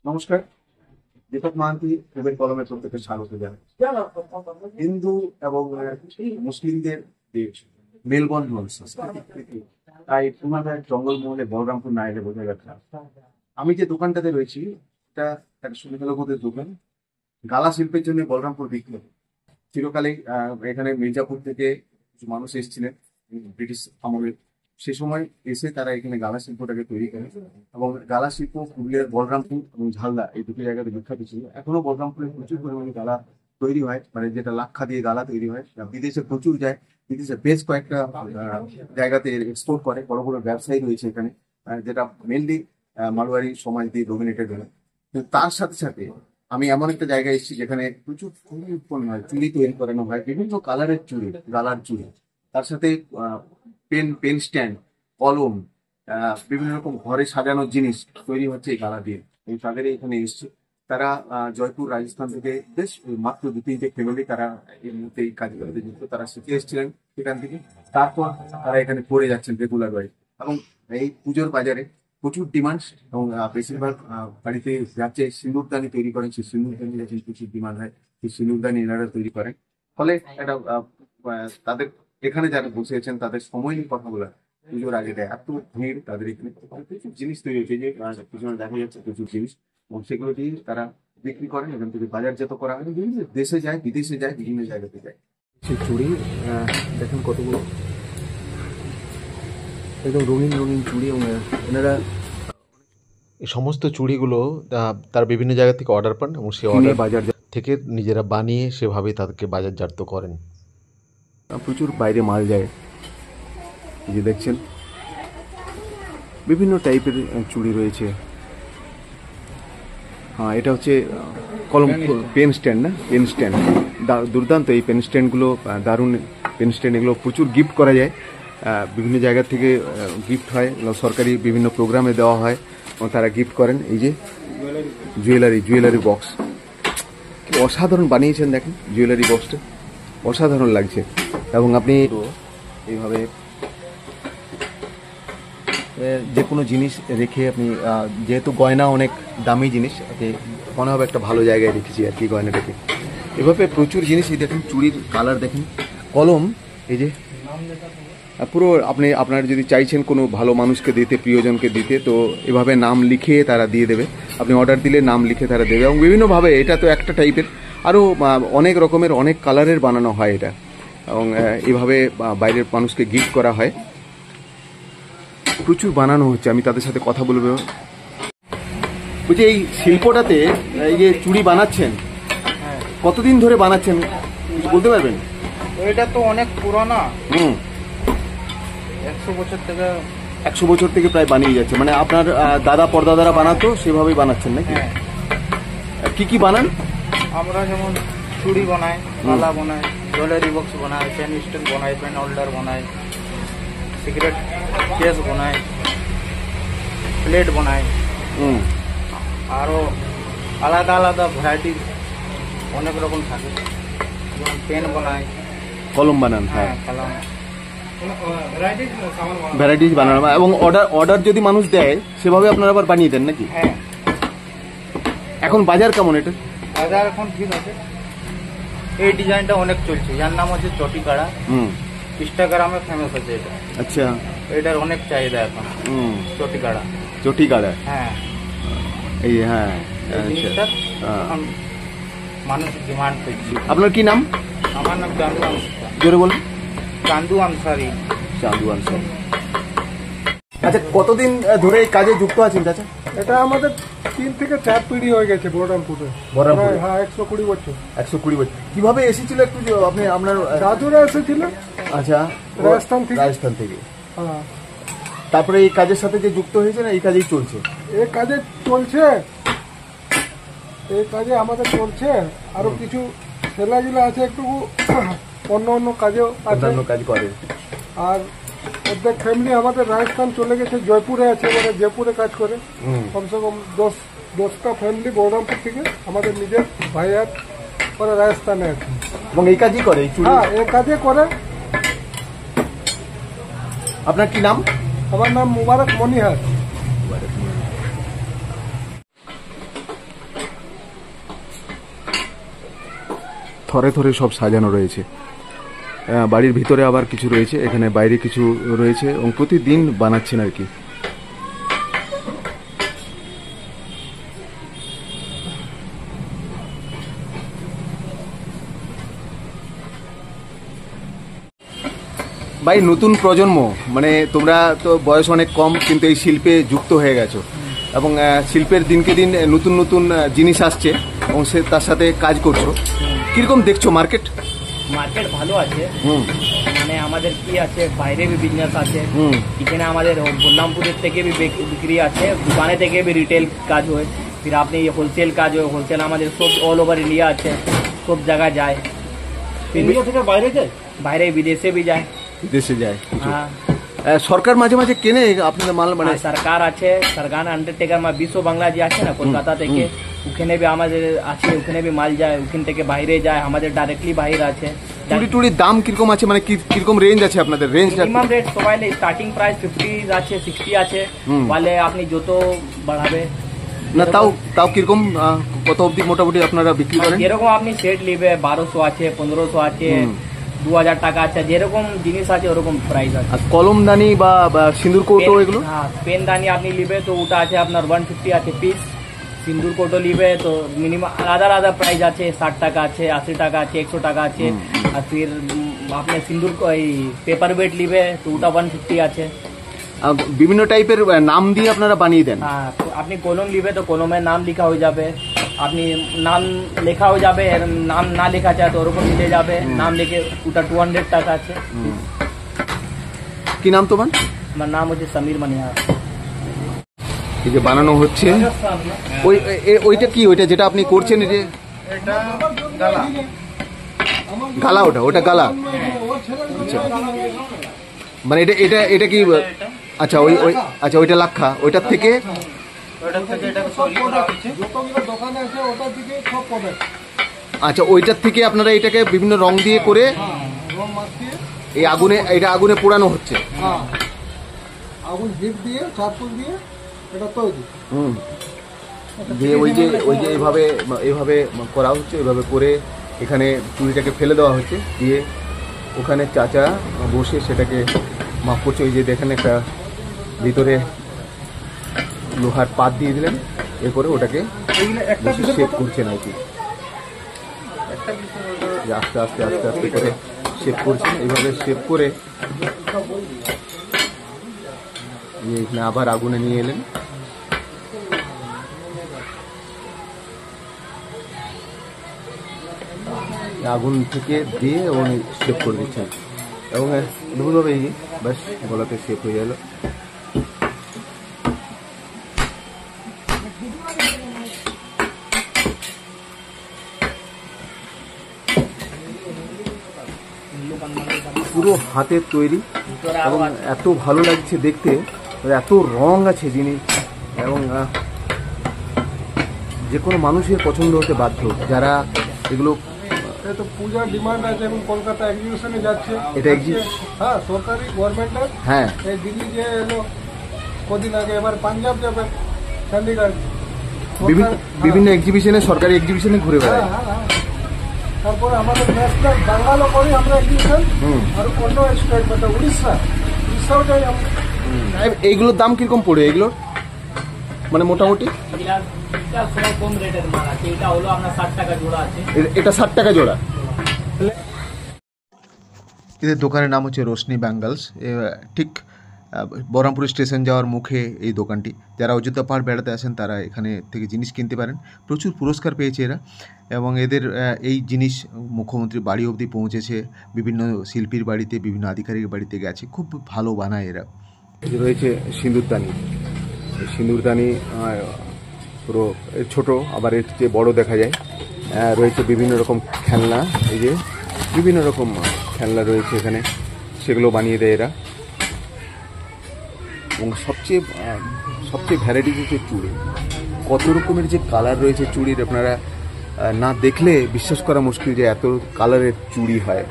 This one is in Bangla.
নমস্কার। দীপক মাহান্তি রুবেল কলমের প্রত্যেকে স্বাগত জানাই। হিন্দু এবং মুসলিমদের দেশ, মেলবন্ধন সংস্কৃতি, তাই তোমাদের জঙ্গলমহলে বলরামপুর না এলে বোঝা যাচ্ছে না। আমি যে দোকানটাতে রয়েছি এটা একটা সুবিধালবোধের দোকান। গালা শিল্পের জন্য বলরামপুর বিখ্যাত। চিরকালেই এখানে মির্জাপুর থেকে কিছু মানুষ এসেছিলেন ব্রিটিশ আমলে। সে সময় এসে তারা এখানে গালা শিল্পটাকে তৈরি করে এবং গালা শিল্প পুরুলিয়ার বলরামপুর এবং ঝালদা এই দুটি জায়গাতে বিখ্যাত ছিল। এখনো বলরামপুরে প্রচুর পরিমাণে গালা তৈরি হয়, মানে যেটা লাক্ষা দিয়ে গালা তৈরি হয়। বিদেশে প্রচুর যায়, বিদেশে বেশ কয়েকটা জায়গাতে এক্সপোর্ট করে। বড় বড় ব্যবসায়ী রয়েছে এখানে, যেটা মেনলি মারোয়ারি সমাজ দিয়ে ডোমিনেটেড হয়। কিন্তু তার সাথে সাথে আমি এমন একটা জায়গায় এসেছি যেখানে প্রচুর চুড়ি উৎপন্ন হয়, চুড়ি তৈরি করানো হয়, বিভিন্ন কালারের চুড়ি, গালার চুড়ি। তার সাথে পেন স্ট্যান্ড, কলম, বিভিন্ন রকম ঘরে সাজানোর জিনিস তৈরি হচ্ছে এই গালা দিয়ে। এই তাদের এখানে এসছে। তারা জয়পুর রাজস্থান থেকে বেশ মাত্র 2-3টে ফ্যামিলি তারা এই মুহূর্তে এই কাজগুলোতে যুক্ত। তারা শিখে এসেছিলেন সেখান থেকে, তারপর তারা এখানে পড়ে যাচ্ছেন রেগুলার ওয়াইজ। এবং এই পুজোর বাজারে প্রচুর ডিমান্ড এবং বেশিরভাগ বাড়িতে যাচ্ছে সিঁদুরদানি তৈরি করেন। সেই সিঁদুরদানি যাচ্ছে প্রচুর ডিমান্ড হয়, সেই সিঁদুরদানি এনারা তৈরি করেন। ফলে একটা তাদের এখানে যারা বসেছেন তাদের সময় নিয়ে কথা বলা পুজোর আগে দেয়। এত ভিড় তাদের এখানে, প্রচুর জিনিস তৈরি হয়েছে। যে পিছনে দেখা যাচ্ছে প্রচুর জিনিস, এবং সেগুলো দিয়ে তারা বিক্রি করেন। এখান থেকে বাজারজাত করা হয়, বিভিন্ন দেশে যায়, বিদেশে যায়, বিভিন্ন জায়গাতে যায়। সেই চুড়ি দেখেন কতগুলো একদম রঙিন রঙিন চুড়ি, এবং এনারা এই সমস্ত চুড়িগুলো তার বিভিন্ন জায়গা থেকে অর্ডার পান এবং সেই অর্ডার বাজার থেকে নিজেরা বানিয়ে সেভাবে তাদেরকে বাজারজাত করেন। প্রচুর বাইরে মাল যায়। এই যে দেখছেন বিভিন্ন টাইপের চুড়ি রয়েছে। হ্যাঁ, এটা হচ্ছে কলম পেন স্ট্যান্ড, না পেন স্ট্যান্ড। দুর্দান্ত এই পেন স্ট্যান্ডগুলো, দারুণ পেন স্ট্যান্ড। এগুলো প্রচুর গিফট করা যায়, বিভিন্ন জায়গা থেকে গিফট হয়, সরকারি বিভিন্ন প্রোগ্রামে দেওয়া হয় এবং তারা গিফট করেন। এই যে জুয়েলারি বক্স অসাধারণ বানিয়েছেন, দেখেন জুয়েলারি বক্সটা অসাধারণ লাগছে। এবং আপনি এইভাবে যে কোনো জিনিস রেখে আপনি, যেহেতু গয়না অনেক দামি জিনিস, মনে হবে একটা ভালো জায়গায় রেখেছি আর কি গয়নাটাকে। এভাবে প্রচুর জিনিস। এই দেখেন চুড়ির কালার দেখেন, কলম, এই যে পুরো আপনার যদি চাইছেন কোনো ভালো মানুষকে দিতে, প্রিয়জনকে দিতে, তো এভাবে নাম লিখে তারা দিয়ে দেবে। আপনি অর্ডার দিলে নাম লিখে তারা দেবে। এবং বিভিন্নভাবে, এটা তো একটা টাইপের, আরও অনেক রকমের অনেক কালারের বানানো হয় এটা, এবং এভাবে বাইরের মানুষকে গিফট করা হয়। প্রচুর বানানো হচ্ছে, আমি তাদের সাথে কথা বলবো। বলছি এই শিল্পটাতে এই যে চুড়ি বানাচ্ছেন, কতদিন ধরে বানাচ্ছেন বলতে পারবেন? এটা তো অনেক পুরোনো। 100 বছর থেকে প্রায় বানিয়ে যাচ্ছে। মানে আপনার দাদা পরদাদারা বানাতো, সেভাবেই বানাচ্ছেন নাকি? কি কি বানান? আমরা যেমন চুড়ি বানাই, মালা বানাই, জুয়েলারি বক্স বানাই, পেন স্ট্যান্ড বানাই, পেন হোল্ডার বানাই, সিগারেট কেস বানাই, প্লেট বানাই, আরো আলাদা আলাদা ভ্যারাইটি অনেক রকম থাকে। যেমন পেন বানাই, কলম বানান। হ্যাঁ, কলম, ভ্যারাইটিস বানানো। এবং অর্ডার যদি মানুষ দেয় সেভাবে আপনারা আবার বানিয়ে দেন নাকি? হ্যাঁ। এখন বাজার কেমন এটা? বাজার এখন ঠিক আছে। এই ডিজাইনটা অনেক চলছে, যার নাম হচ্ছে চটিকাড়া। ইনস্টাগ্রামে ফেমাস আছে এটা। আচ্ছা, এটার অনেক চাহিদা এখন। চটিকাড়া। হ্যাঁ, এই হ্যাঁ, জিনিসটা এখন মানুষ ডিমান্ড করছে। আপনার কি নাম? আমার নাম চান্দু আনসারি। জোরে বলুন। চান্দু আনসারি। আচ্ছা, কতদিন ধরে এই কাজে যুক্ত আছেন চাচা? এটা আমাদের 3 থেকে 4 পিঢ়ি হয়ে গেছে বহরমপুরে। হ্যাঁ, 120 বছর। 120 বছর। কিভাবে এসেছিল একটু আপনার দাদুরা এসেছিল। আচ্ছা, রাজস্থান থেকে। হ্যাঁ, তারপরে এই কাজের সাথে যে যুক্ত হয়েছে, না এই কাজেই চলছে? এই কাজে আমাদের চলছে। আরো কিছু ছেলেগুলো আছে একটু অন্য কাজেও কাজ করে। আর অর্ধেক ফ্যামিলি আমাদের রাজস্থান চলে গেছে, জয়পুরে আছে, মানে জয়পুরে কাজ করে। কমসে কম 10টা ফ্যামিলি বহরমপুর থেকে আমাদের নিজের ভাইয়ার পরে রাজস্থানে আছে, এবং এই কাজই করে। হ্যাঁ, এই কাজে করে। আপনার কি নাম? আমার নাম মুবারক মনিহার। থরে থরে সব সাজানো রয়েছে। বাড়ির ভিতরে আবার কিছু রয়েছে, এখানে বাইরে কিছু রয়েছে এবং প্রতিদিন বানাচ্ছেন আর কি। ভাই, নতুন প্রজন্ম মানে তোমরা তো বয়স অনেক কম, কিন্তু এই শিল্পে যুক্ত হয়ে গেছো এবং শিল্পের দিনকে দিন নতুন নতুন জিনিস আসছে এবং সে তার সাথে কাজ করছো। কিরকম দেখছো মার্কেট? মার্কেট ভালো আছে, মানে আমাদের কি আছে, বাইরে भी বিজনেস আছে, এখানে আমাদের বল্লামপুরের থেকে भी বিক্রি আছে, দোকানে থেকে भी রিটেল কাজ হয়, फिर আপনি হোলসেল কাজ হয়, হোলসেল আমাদের সব অল ওভার ইন্ডিয়া আছে, সব জায়গায় যায়। ইন্ডিয়া থেকে বাইরে যায়, বাইরে বিদেশে भी যায়। বিদেশে যায় কিছু। হ্যাঁ, সরকার মাঝে মাঝে কেনে আপনাদের মাল? মানে সরকার আছে, সরকার আন্ডারটেকার বিশ্ব বাংলা যে আছে না কলকাতা থেকে, ওখানে भी আমাদের আছে, ওখানে भी মাল যায়, ওখান থেকে বাইরে যায়, আমাদের ডাইরেক্টলি বাইরে আছে। চুড়ি টুড়ির দাম কিরকম আছে, মানে কিরকম রেঞ্জ আছে আপনাদের? রেঞ্জ মিনিমাম রেট সবাই স্টার্টিং প্রাইস 50 আছে, 60 আছে, বলে আপনি যত বাড়াবে না। তাও কিরকম কত অবধি মোটামুটি আপনারা বিক্রি করেন? যেরকম আপনি সেট নিবে 1200 আছে, 1500 আছে, 2000 টাকা আছে, যেরকম জিনিস আছে ওরকম প্রাইস আছে। আর কলমদানি বা সিঁদুর কৌটো এগুলো? হ্যাঁ, পেনদানি আপনি নিবে তো ওটা আছে আপনার 150 আছে পিস। সিন্দুর কোটো নিবে তো মিনিমাম আলাদা আলাদা প্রাইস আছে, 60 টাকা আছে, 80 টাকা আছে, 100 টাকা আছে। আর ফির আপনি সিন্দুর পেপার ওয়েট নিবে তো ওটা 150 আছে। বিভিন্ন টাইপের নাম দিয়ে আপনারা বানিয়ে দেন? হ্যাঁ, আপনি কলম নিবে তো কলমের নাম লেখা হয়ে যাবে, আপনি নাম লেখা হয়ে যাবে, নাম না লেখা চায় তো ওরকম মিলে যাবে, নাম লিখে ওটা 200 টাকা আছে। কি নাম তোমার? আমার নাম হচ্ছে সমীর মানিয়ার। এই যে বানানো হচ্ছে ওইটা কি, ওইটা যেটা আপনি করছেন এই যে গালা, ওটা গালা? আচ্ছা, মানে এটা কি? আচ্ছা, আচ্ছা ওইটা লাক্ষা, ওইটার থেকে আচ্ছা ওইটার থেকে আপনারা এটাকে বিভিন্ন রং দিয়ে করে এই আগুনে পোড়ানো হচ্ছে। আগুন হিট দিয়ে চারপুর দিয়ে এটা তৈরি। দিয়ে ওই যে এইভাবে করা হচ্ছে, এইভাবে করে এখানে চুড়িটাকে ফেলে দেওয়া হচ্ছে, দিয়ে ওখানে চাচা বসে সেটাকে মাপ করছে। ওই যে দেখেন একটা ভিতরে লোহার পাত দিয়ে দিলেন, এরপরে ওটাকে শেপ করছেন আর কি, আস্তে আস্তে আস্তে আস্তে করে শেপ করছেন। এইভাবে শেপ করে এখানে আবার আগুনে নিয়ে এলেন। আগুন থেকে দিয়ে এবং শেপ করে দিচ্ছেন এবং ধরুনভাবে এই ব্যাস গলাতে শেপ হয়ে গেল। পুরো হাতের তৈরি এবং এত ভালো লাগছে দেখতে, এত রং আছে জিনিস এবং যে কোনো মানুষের পছন্দ হতে বাধ্য যারা এগুলো। তো পূজার ডিমান্ড আছে এবং কলকাতা এক্সিবিশনে যাচ্ছে। এটা হ্যাঁ, সরকারি গভর্নমেন্টের। হ্যাঁ, এই দিল্লি যে এলো কদিন আগে, এবার পাঞ্জাব যাবে, চণ্ডীগড়, বিভিন্ন এক্সিবিশনে, সরকারি এক্সিবিশনে ঘুরে বেড়ায়। তারপরে আমাদের ন্যাশনাল বাঙ্গালো করি আমরা এক্সিবিশন, আর অন্য স্টেট মানে উড়িষ্যাও যাই আমরা। এইগুলোর দাম কিরকম পড়ে এগুলো, মানে মোটামুটি? কম রেটের মাল আছে, এটা হলো আপনার 60 টাকা জোড়া আছে। এটা 60 টাকা জোড়া। এদের দোকানের নাম হচ্ছে রোশনি ব্যাঙ্গলস। ঠিক বহরমপুর স্টেশন যাওয়ার মুখে এই দোকানটি। যারা অযোধ্যা পাহাড় বেড়াতে আসেন তারা এখানে থেকে জিনিস কিনতে পারেন। প্রচুর পুরস্কার পেয়েছে এরা এবং এদের এই জিনিস মুখ্যমন্ত্রীর বাড়ি অবধি পৌঁছেছে, বিভিন্ন শিল্পীর বাড়িতে, বিভিন্ন আধিকারিকের বাড়িতে গেছে। খুব ভালো বানায় এরা। রয়েছে সিঁদুরদানি, সিঁদুরদানি পুরো ছোট, আবার এর চেয়ে বড় দেখা যায়। রয়েছে বিভিন্ন রকম খেলনা, এই যে বিভিন্ন রকম খেলনা রয়েছে এখানে, সেগুলো বানিয়ে দেয় এরা। এবং সবচেয়ে ভ্যারাইটিস হচ্ছে চুড়ি। কত রকমের যে কালার রয়েছে চুড়ির, আপনারা না দেখলে বিশ্বাস করা মুশকিল যে এত কালারের চুড়ি হয়।